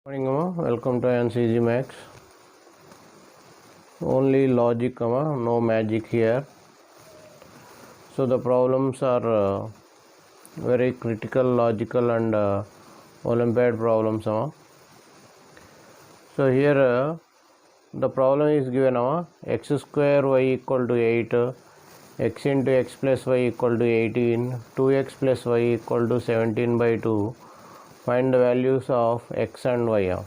Morning, welcome to AyaansEasyMath. Only logic, no magic here. So the problems are very critical, logical, and Olympiad problems. So here the problem is given: x square y equal to 8, x into x plus y equal to 18, 2x plus y equal to 17 by 2. Find the values of x and y.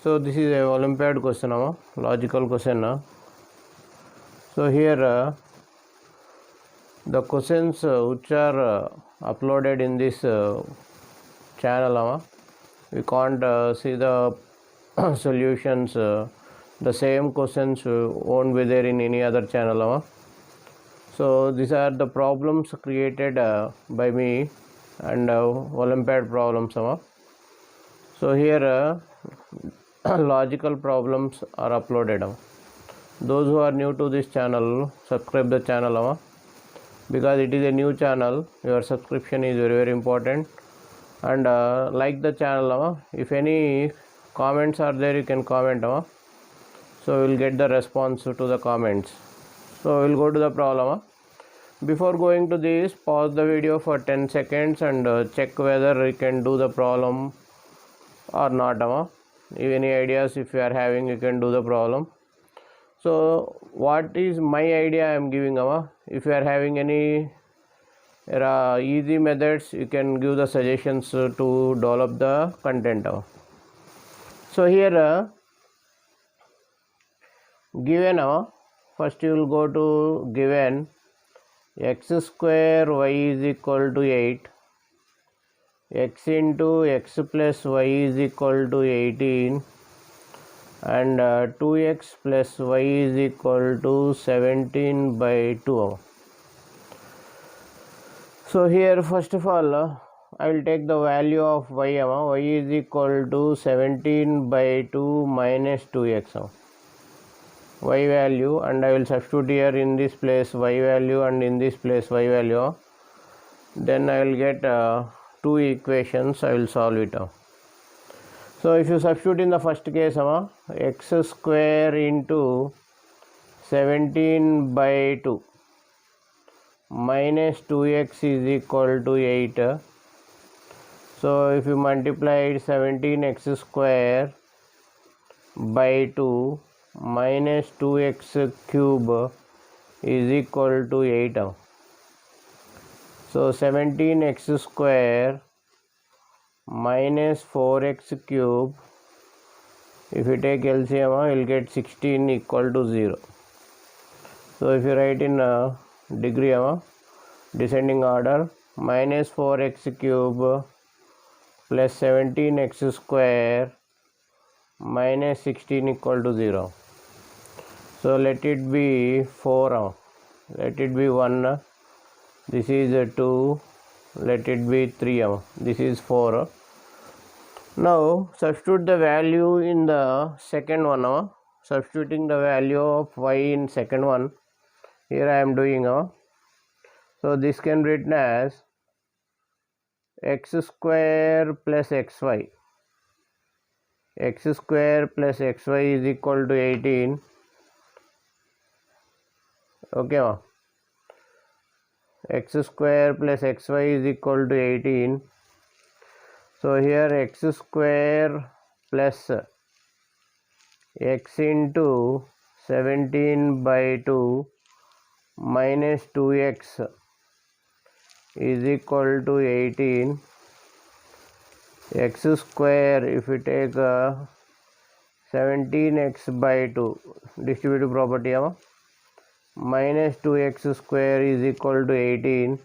So this is a Olympiad question, logical question. So here the questions which are uploaded in this channel, we can't see the solutions. The same questions won't be there in any other channel. So these are the problems created by me and Olympiad problems. So here logical problems are uploaded. Those who are new to this channel, subscribe the channel because it is a new channel. Your subscription is very, very important. And like the channel, if any comments are there, you can comment. So we'll get the response to the comments. So we'll go to the problem. Before going to this, pause the video for 10 seconds and check whether you can do the problem or not. If any ideas if you are having, you can do the problem. So what is my idea I am giving? If you are having any easy methods, you can give the suggestions to develop the content. So here given, first you will go to given x square y is equal to 8, x into x plus y is equal to 18, and 2x plus y is equal to 17 by 2. So here first of all I will take the value of y. Y is equal to 17 by 2 minus 2x. Y value, and I will substitute here in this place y value and in this place y value. Then I will get two equations. I will solve it. So if you substitute in the first case, x square into 17 by 2 minus 2x is equal to 8. So if you multiply 17x square by 2 minus 2x cube is equal to 8. So 17x square minus 4x cube, if you take LCM, you will get 16 equal to 0. So if you write in degree, descending order, minus 4x cube plus 17x square minus 16 equal to 0. So let it be 4, let it be 1, this is 2, let it be 3, this is 4. Now substitute the value in the second one. Substituting the value of y in second one, here I am doing. So this can be written as x square plus xy. X square plus xy is equal to 18. Okay, x square plus xy is equal to 18. So here x square plus x into 17 by 2 minus 2x is equal to 18. X square, if you take 17x by 2, distributive property, minus 2x square is equal to 18.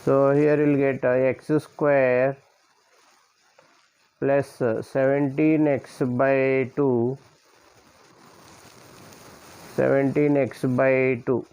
So here you will get x square plus 17x by 2, 17x by 2.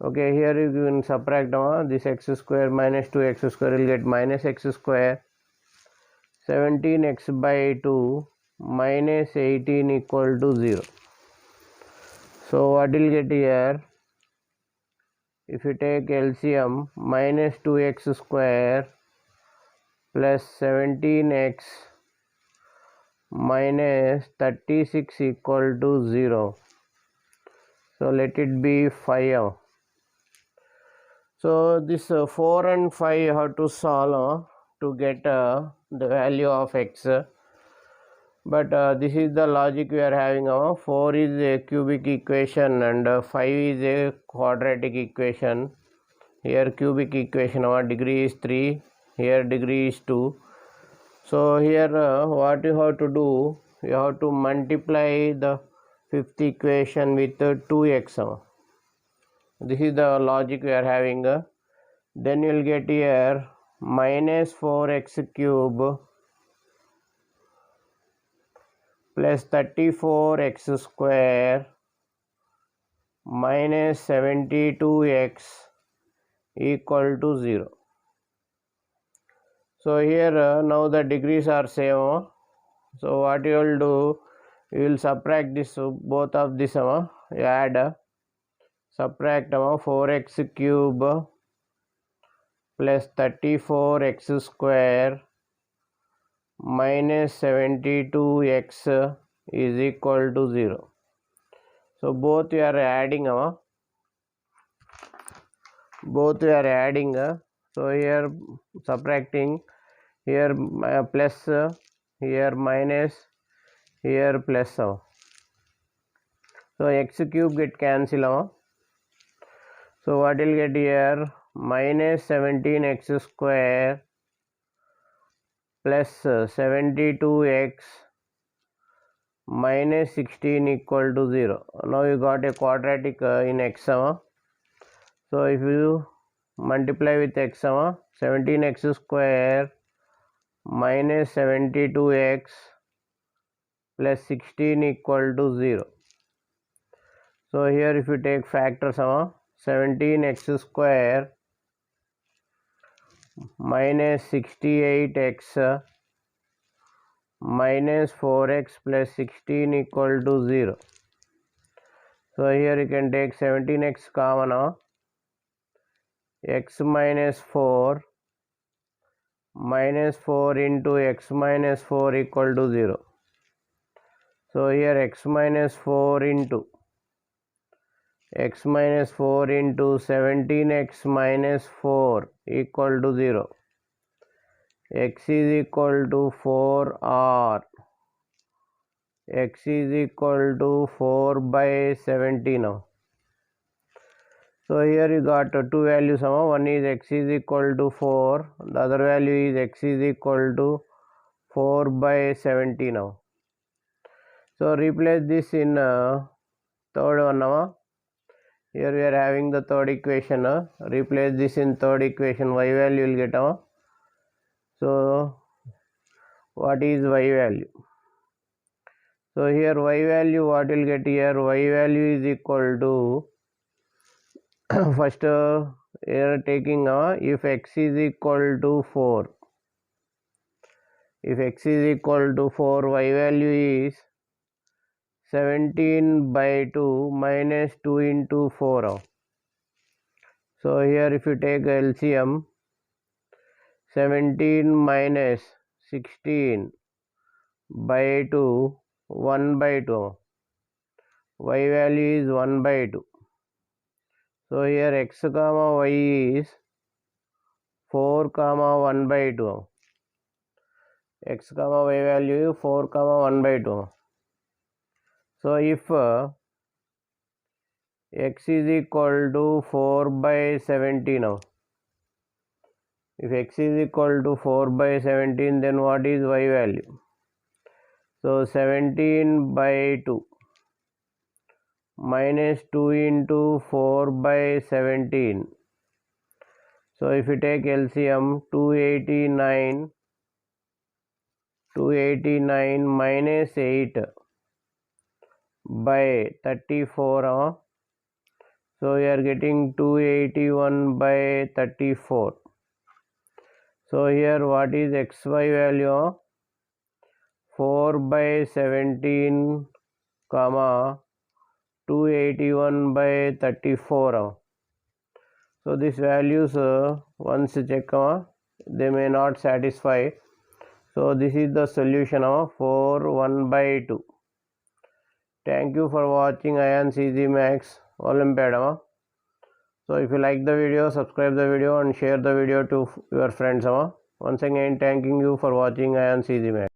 Okay, here you can subtract this x square minus 2x square, will get minus x square, 17x by 2 minus 18 equal to 0. So what will get here? If you take LCM, minus 2x square plus 17x minus 36 equal to 0. So let it be 5. So this 4 and 5 have to solve to get the value of x. But this is the logic we are having. 4 is a cubic equation and 5 is a quadratic equation. Here cubic equation, degree is 3, here degree is 2. So here what you have to do, you have to multiply the fifth equation with 2x. This is the logic we are having. Then you will get here minus 4x cube plus 34x square minus 72x equal to 0. So here now the degrees are same. So what you will do, you will subtract this, both of this, you add, subtract 4x cube plus 34x square minus 72x is equal to 0. So both you are adding, so here subtracting, here plus, here minus, here plus. So x cube get cancel. So what will get here, minus 17x square plus 72x minus 16 equal to 0. Now you got a quadratic in x. So if you multiply with x, 17x square minus 72x plus 16 equal to 0. So here if you take factors, 17x square minus 68x minus 4x plus 16 equal to 0. So here you can take 17x common, x minus 4 minus 4 into x minus 4 equal to 0. So here x minus 4 into 17x minus 4 equal to 0. X is equal to 4 or x is equal to 4 by 70 now. So here you got two values, one is x is equal to 4, the other value is x is equal to 4 by 70 now. So replace this in third one. Here we are having the third equation. Replace this in third equation, y value will get. So what is y value? So here y value, what will get here, y value is equal to first here taking if x is equal to 4, if x is equal to 4, y value is 17 by 2 minus 2 into 4. So here if you take LCM, 17 minus 16 by 2, 1 by 2, y value is 1 by 2. So here x comma y is 4 comma 1 by 2. X comma y value is 4 comma 1 by 2. So if x is equal to 4 by 70 now, if x is equal to 4 by 17, then what is y value? So 17 by 2 minus 2 into 4 by 17. So if you take LCM, 289 minus 8 by 34. So you are getting 281 by 34. So here what is xy value? 4 by 17 comma 281 by 34. So these values once check, they may not satisfy. So this is the solution of 4 1 by 2. Thank you for watching AyaansEasyMath Olympiad. So if you like the video, subscribe the video and share the video to your friends. Once again, thanking you for watching AyaansEasyMath.